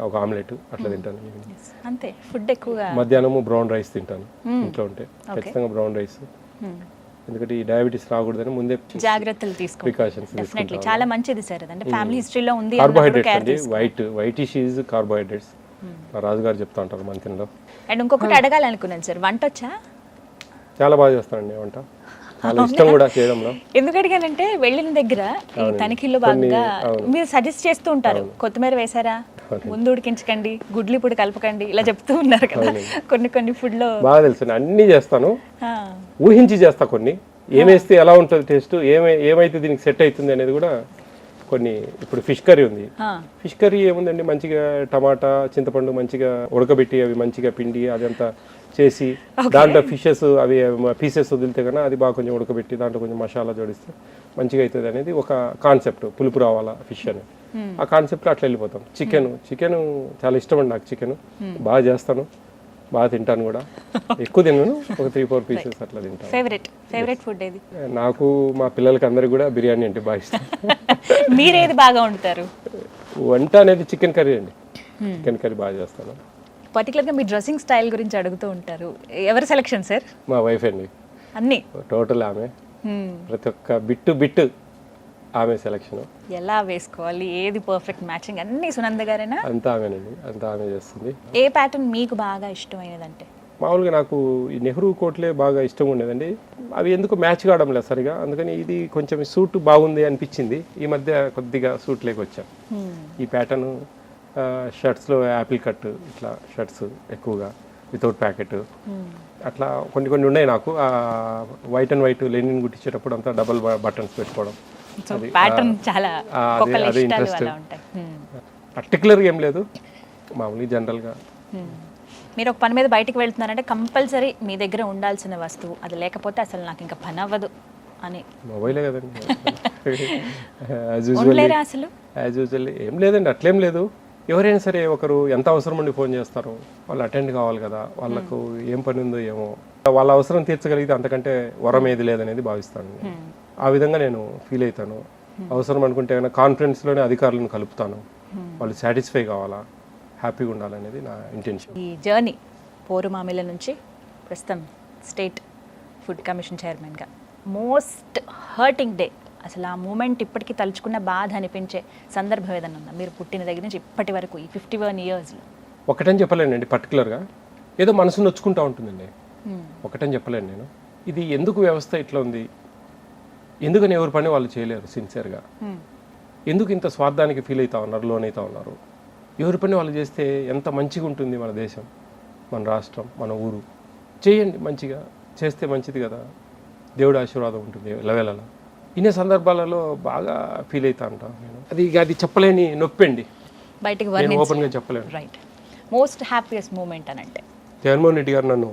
ఒక ఆమ్లెట్ అట్లా తింటాను ఈవినింగ్. అంతే. ఫుడ్ ఎక్కువగా మధ్యాహ్నము బ్రౌన్ రైస్ తింటాను ఇంట్లో ఉంటే, ఖచ్చితంగా బ్రౌన్ రైస్. ఎందుకంటే ఈ డయాబెటీస్ రాకూడదని ముందే జాగ్రత్తలు తీసుకో, ప్రికాషన్స్ డెఫినెట్లీ చాలా మంచిది సార్. అంటే ఫ్యామిలీ హిస్టరీలో ఉంది. కార్బోహైడ్రేట్స్ అండి, వైటిష్ ఈజ్ కార్బోహైడ్రేట్స్. మా రాజుగారు చెప్తా ఉంటారు మంత్రిలో. అండ్ ఇంకొకటి అడగాలనుకున్నాను సార్, వంట వచ్చా? చాలా బాగా చేస్తానండి వంట, చాలా ఇష్టం కూడా చేయడంలో. ఎందుకు అడిగానంటే వెళ్ళిన దగ్గర ఈ తనిఖీల్లో భాగంగా మీరు సజెస్ట్ చేస్తూ ఉంటారు, కొత్తిమీర వేసారా, ముందు ఉడికించకండి, గుడ్లు ఇప్పుడు కలపకండి, ఇలా చెప్తూ ఉన్నారు కదా. కొన్ని ఫుడ్ లో బాగా తెలుసు, అన్ని చేస్తాను, ఊహించి చేస్తా. కొన్ని ఏమేస్తే ఎలా ఉంటుంది టేస్ట్, ఏమైతే దీనికి సెట్ అవుతుంది అనేది కూడా కొన్ని. ఇప్పుడు ఫిష్ కర్రీ ఉంది, ఫిష్ కర్రీ ఏముందండి, మంచిగా టమాటా చింతపండు మంచిగా ఉడకబెట్టి అవి మంచిగా పిండి అదంతా చేసి దాంట్లో ఫిషెస్ అవి పీసెస్ వదిలితే కన్నా అది బాగా కొంచెం ఉడకబెట్టి దాంట్లో కొంచెం మసాలా జోడిస్తే మంచిగా అవుతుంది అనేది ఒక కాన్సెప్ట్. పులుపు రావాలా ఫిష్ అని, ఆ కాన్సెప్ట్లో అట్లా వెళ్ళిపోతాం. చికెన్ చాలా ఇష్టం అండి నాకు. చికెన్ బాగా చేస్తాను, బాగా తింటాను కూడా. ఎక్కువ తిన్నాను, ఒక 3-4 పీసెస్ అట్లా తింటాను. ఫేవరెట్ ఫుడ్ ఏది? నాకు మా పిల్లలకి అందరికి కూడా బిర్యానీ అంటే బాగా ఇష్టం. మీరేది బాగా వండుతారు? వంట అనేది చికెన్ కర్రీ అండి, చికెన్ కర్రీ బాగా చేస్తాను. పర్టికులర్గా మీ డ్రెస్సింగ్ స్టైల్ గురించి అడుగుతూ ఉంటారు. ఎవరి సెలెక్షన్ సార్? మా వైఫ్ అండి, అన్ని టోటల్ ఆమె. ప్రతి ఒక్క బిట్టు ఆమె సెలెక్షన్. ఎలా వేసుకోవాలి, ఏది పర్ఫెక్ట్ మ్యాచింగ్ అన్ని సునంద గారేనా? అంతా ఆమెనండి, అంతా ఆమె చేస్తుంది. ఏ ప్యాటర్న్ మీకు బాగా ఇష్టమైనదంటే? మామూలుగా నాకు ఈ నెహ్రూ కోట్లే బాగా ఇష్టం ఉండేదండి. అవి ఎందుకు మ్యాచ్ కావడం లేదు సరిగా, అందుకని ఇది కొంచెం సూట్ బాగుంది అనిపించింది. ఈ మధ్య కొద్దిగా సూట్ లేకొచ్చాం. ఈ ప్యాటర్న్ షర్ట్స్లో యాపిల్ కట్ ఇట్లా షర్ట్స్ ఎక్కువగా వితౌట్ ప్యాకెట్ అట్లా కొన్ని ఉన్నాయి నాకు. వైట్ అండ్ వైట్ లెనిన్ కుట్టించేటప్పుడు అంతా డబుల్ బటన్స్ పెట్టుకోవడం, అది ఇంట్రెస్ట్. పర్టికులర్గా ఏం లేదు, మామూలుగా జనరల్గా. మీరు ఒక పని మీద బయటకు వెళ్తున్నారంటే కంపల్సరీ మీ దగ్గర ఉండాల్సిన వస్తువు అది లేకపోతే అసలు నాకు ఇంకా పని అవ్వదు అని? మొబైలే కదండి. అసలు యాజ్ యూజువల్ ఏం లేదండి, అట్లేం లేదు. ఎవరైనా సరే ఒకరు ఎంత అవసరం ఉండి ఫోన్ చేస్తారు, వాళ్ళు అటెండ్ కావాలి కదా, వాళ్ళకు ఏం పని ఉందో ఏమో, వాళ్ళ అవసరం తీర్చగలిగితే అంతకంటే వరం ఏది లేదనేది భావిస్తాను. ఆ విధంగా నేను ఫీల్ అవుతాను. అవసరం అనుకుంటే ఏమైనా కాన్ఫరెన్స్లోనే అధికారులను కలుపుతాను, వాళ్ళు సాటిస్ఫై కావాలా, హ్యాపీగా ఉండాలనేది నా ఇంటెన్షన్. ఈ జర్నీ పోరుమామిల నుంచి ప్రస్తుతం స్టేట్ ఫుడ్ కమిషన్ చైర్మన్గా, మోస్ట్ హర్టింగ్ డే, అసలు ఆ మూమెంట్ ఇప్పటికీ తలుచుకున్న బాధ అనిపించే సందర్భం ఏదైనా ఉందా మీరు పుట్టిన దగ్గర నుంచి ఇప్పటి వరకు ఈ 51 yearsలో? ఒకటని చెప్పలేనండి పర్టికులర్గా, ఏదో మనసు నొచ్చుకుంటూ ఉంటుందండి. ఒకటని చెప్పలేను నేను. ఇది ఎందుకు వ్యవస్థ ఇట్లా ఉంది, ఎందుకని ఎవరి పని వాళ్ళు చేయలేరు సిన్సియర్గా? ఎందుకు ఇంత స్వార్థానికి ఫీల్ అవుతా ఉన్నారు, లోన్ అవుతా ఉన్నారు? ఎవరి పని వాళ్ళు చేస్తే ఎంత మంచిగా ఉంటుంది మన దేశం, మన రాష్ట్రం, మన ఊరు. చేయండి, మంచిగా చేస్తే మంచిది కదా, దేవుడి ఆశీర్వాదం ఉంటుంది ఎలవేళలా. ఇన్ని సందర్భాలలో బాగా ఫీల్ అవుతా ఉంటాను నేను. అది చెప్పలేని నొప్పి అండి, బయటికి నేను ఓపెన్గా చెప్పలేను. రైట్. మోస్ట్ హ్యాపీయెస్ట్ మూమెంట్ అని అంటే జగన్మోహన్ రెడ్డి గారు నన్ను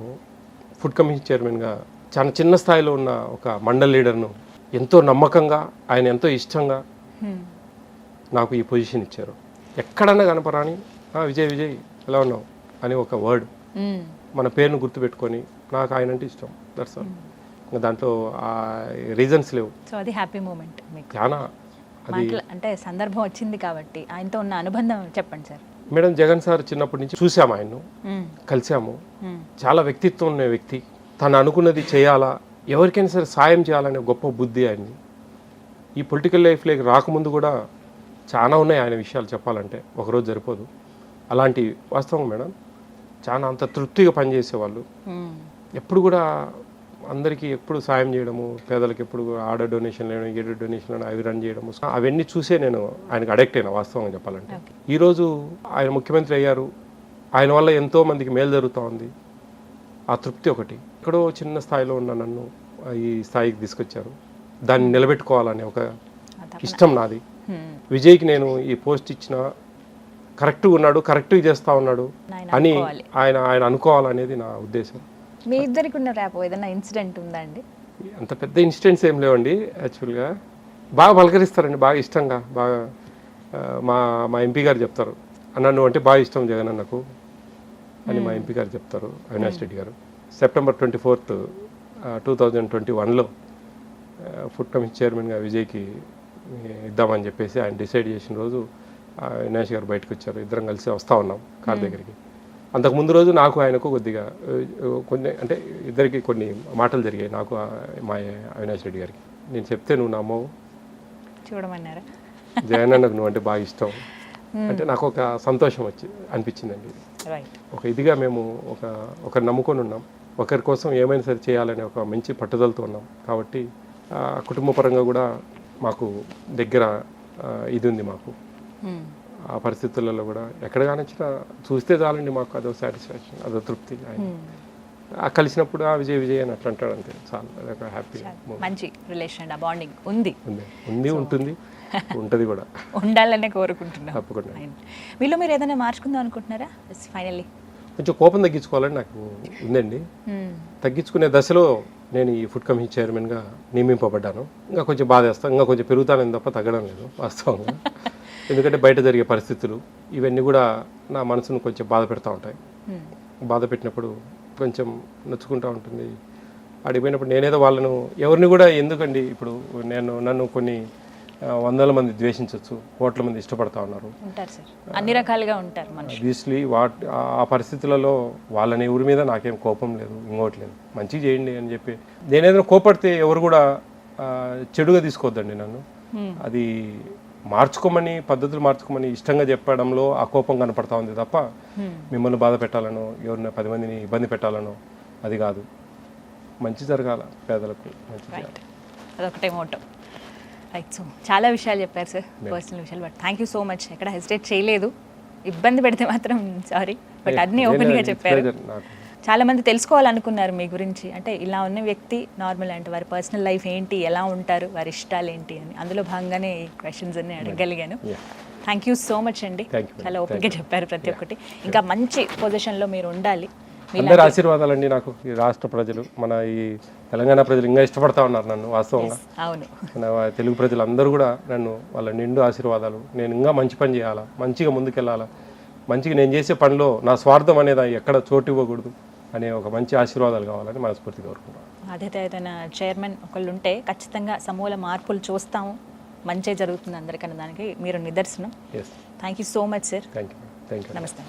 ఫుడ్ కమిషన్ చైర్మన్గా చాలా చిన్న స్థాయిలో ఉన్న ఒక మండల్ లీడర్ను ఎంతో నమ్మకంగా, ఆయన ఎంతో ఇష్టంగా నాకు ఈ పొజిషన్ ఇచ్చారు. ఎక్కడన్నా కనపరాని విజయ్ ఎలా ఉన్నావు అని ఒక వర్డ్, మన పేరును గుర్తుపెట్టుకొని, నాకు ఆయన అంటే ఇష్టం, దట్స్ ఆల్. ఇంకా దాంట్లో రీజన్స్ లేవు. సో అది హ్యాపీ మూమెంట్ మీకు. చాలా అది అంటే సందర్భం వచ్చింది కాబట్టి ఆయనతో ఉన్న అనుబంధం చెప్పండి సార్. మేడం, జగన్ సార్ చిన్నప్పటి నుంచి చూసాము, ఆయన్ను కలిసాము. చాలా వ్యక్తిత్వం ఉన్న వ్యక్తి, తను అనుకున్నది చేయాలా, ఎవరికైనా సరే సాయం చేయాలనే గొప్ప బుద్ధి ఆయన్ని. ఈ పొలిటికల్ లైఫ్లోకి రాకముందు కూడా చాలా ఉన్నాయి ఆయన విషయాలు చెప్పాలంటే, ఒకరోజు సరిపోదు. అలాంటి వాస్తవం మేడం, చాలా అంత తృప్తిగా పనిచేసేవాళ్ళు. ఎప్పుడు కూడా అందరికీ ఎప్పుడు సాయం చేయడము, పేదలకు ఎప్పుడు ఆడ డొనేషన్లు, ఈడ డొనేషన్లు అవి రన్ చేయడము, అవన్నీ చూసే నేను ఆయనకు అడిక్ట్ అయినా వాస్తవంగా చెప్పాలంటే. ఈరోజు ఆయన ముఖ్యమంత్రి అయ్యారు, ఆయన వల్ల ఎంతో మందికి మేలు జరుగుతూ ఉంది. ఆ తృప్తి ఒకటి. ఎక్కడో చిన్న స్థాయిలో ఉన్న నన్ను ఈ స్థాయికి తీసుకొచ్చారు. దాన్ని నిలబెట్టుకోవాలనే ఒక ఇష్టం నాది. విజయ్కి నేను ఈ పోస్ట్ ఇచ్చిన కరెక్ట్గా ఉన్నాడు, కరెక్ట్గా చేస్తూ ఉన్నాడు అని ఆయన అనుకోవాలనేది నా ఉద్దేశం. మీ ఇద్దరికి ఉన్న ర్యాప్ ఏదైనా ఇన్సిడెంట్ ఉందా అండి? అంత పెద్ద ఇన్సిడెంట్స్ ఏం లేవండి. యాక్చువల్గా బాగా పలకరిస్తారండి, బాగా ఇష్టంగా. బాగా మా ఎంపీ గారు చెప్తారు, నన్ను అంటే బాగా ఇష్టం జగన్ అన్నకు అని మా ఎంపీ గారు చెప్తారు, అవినాష్ రెడ్డి గారు. సెప్టెంబర్ 24, 2021లో ఫుడ్ కమిషన్ చైర్మన్గా విజయ్కి ఇద్దామని చెప్పేసి ఆయన డిసైడ్ చేసిన రోజు అవినాష్ గారు బయటకు వచ్చారు. ఇద్దరం కలిసి వస్తూ ఉన్నాం కార్ దగ్గరికి. అంతకు ముందు రోజు నాకు ఆయనకు కొద్దిగా కొన్ని అంటే ఇద్దరికి కొన్ని మాటలు జరిగాయి, నాకు మా అవినాష్ రెడ్డి గారికి. నేను చెప్తే నువ్వు నమ్మవు, చూడమన్నారా? జగన్ అన్నకు నువ్వు అంటే బాగా ఇష్టం అంటే నాకు ఒక సంతోషం అనిపించిందండి. ఒక ఇదిగా మేము ఒక నమ్ముకొని ఉన్నాం, ఒకరి కోసం ఏమైనా సరే చేయాలనే ఒక మంచి పట్టుదలతో ఉన్నాం. కాబట్టి కుటుంబ పరంగా కూడా మాకు దగ్గర ఇది ఉంది. మాకు ఆ పరిస్థితులలో కూడా ఎక్కడ కానిచ్చినా చూస్తే చాలండి, మాకు అదో సాటిస్ఫాక్షన్, అదో తృప్తి. ఆయన కలిసినప్పుడు విజయ్ అని అట్లా అంటాడు, అంతే చాలు. అదొక హ్యాపీ, మంచి రిలేషన్, బాండింగ్ ఉంది, ఉంటుంది, ఉంటుంది కూడా, ఉండాలనే కోరుకుంటున్నాను. తప్పకుండా. వీళ్ళు మీరు ఏదైనా మార్చుకుందాం అనుకుంటున్నారా? ఫైనల్లీ కొంచెం కోపం తగ్గించుకోవాలని నాకు ఉందండి. తగ్గించుకునే దశలో నేను ఈ ఫుడ్ కమిషన్ చైర్మన్గా నియమింపబడ్డాను. ఇంకా కొంచెం బాధేస్తాను, ఇంకా కొంచెం పెరుగుతానని తప్ప తగ్గడం లేదు వాస్తవంగా. ఎందుకంటే బయట జరిగే పరిస్థితులు ఇవన్నీ కూడా నా మనసును కొంచెం బాధ పెడతా ఉంటాయి. బాధ పెట్టినప్పుడు కొంచెం నొచ్చుకుంటూ ఉంటుంది. అడిగిపోయినప్పుడు నేనేదో వాళ్ళను ఎవరిని కూడా ఎందుకండి, ఇప్పుడు నన్ను కొన్ని వందల మంది ద్వేషించవచ్చు, కోట్ల మంది ఇష్టపడతా ఉన్నారు, అన్ని రకాలుగా ఉంటారు. ఆబ్వియస్లీ ఆ పరిస్థితులలో వాళ్ళని ఎవరి మీద నాకేం కోపం లేదు, ఇంకోటి లేదు. మంచిగా చేయండి అని చెప్పి నేనేదైనా కోపడితే ఎవరు కూడా చెడుగా తీసుకోవద్దండి నన్ను. అది మార్చుకోమని, పద్ధతులు మార్చుకోమని ఇష్టంగా చెప్పడంలో ఆ కోపం కనపడతా ఉంది తప్ప మిమ్మల్ని బాధ పెట్టాలనో, ఎవరిని 10 మందిని ఇబ్బంది పెట్టాలనో అది కాదు. మంచి జరగాల, పేదలకు మంచి చేయాలి, అదొకటే మోటో. రైట్. సో చాలా విషయాలు చెప్పారు సార్, పర్సనల్ విషయాలు. But thank you so much. ఎక్కడ హెసిటేట్ చేయలేదు, ఇబ్బంది పెడితే మాత్రం సారీ, బట్ అన్నీ ఓపెన్గా చెప్పారు. చాలా మంది తెలుసుకోవాలనుకున్నారు మీ గురించి, అంటే ఇలా ఉన్న వ్యక్తి నార్మల్ అంటే వారి పర్సనల్ లైఫ్ ఏంటి, ఎలా ఉంటారు, వారి ఇష్టాలు ఏంటి అని. అందులో భాగంగానే ఈ క్వశ్చన్స్ అన్ని అడగగలిగాను. థ్యాంక్ యూ సో మచ్ అండి, చాలా ఓపెన్గా చెప్పారు ప్రతి ఒక్కటి. ఇంకా మంచి పొజిషన్లో మీరు ఉండాలి. అందరి ఆశీర్వాదాలండి నాకు. ఈ రాష్ట్ర ప్రజలు, మన ఈ తెలంగాణ ప్రజలు ఇంకా ఇష్టపడతా ఉన్నారు నన్ను వాస్తవంగా. అవును, మన తెలుగు ప్రజలు అందరూ కూడా నన్ను, వాళ్ళ నిండు ఆశీర్వాదాలు. నేను ఇంకా మంచి పని చేయాలా, మంచిగా ముందుకెళ్ళాలా, మంచిగా నేను చేసే పనిలో నా స్వార్థం అనేది ఎక్కడ చోటు ఇవ్వకూడదు అనే ఒక మంచి ఆశీర్వాదాలు కావాలని మనస్ఫూర్తిగా కోరుకుంటున్నాను. బాధ్యత ఏదైనా చైర్మన్ ఒకళ్ళు ఉంటే ఖచ్చితంగా సమూల మార్పులు చూస్తాము, మంచి జరుగుతుంది అందరికన్నా, దానికి మీరు నిదర్శనం. Thank you so much sir. Thank you. నమస్తే.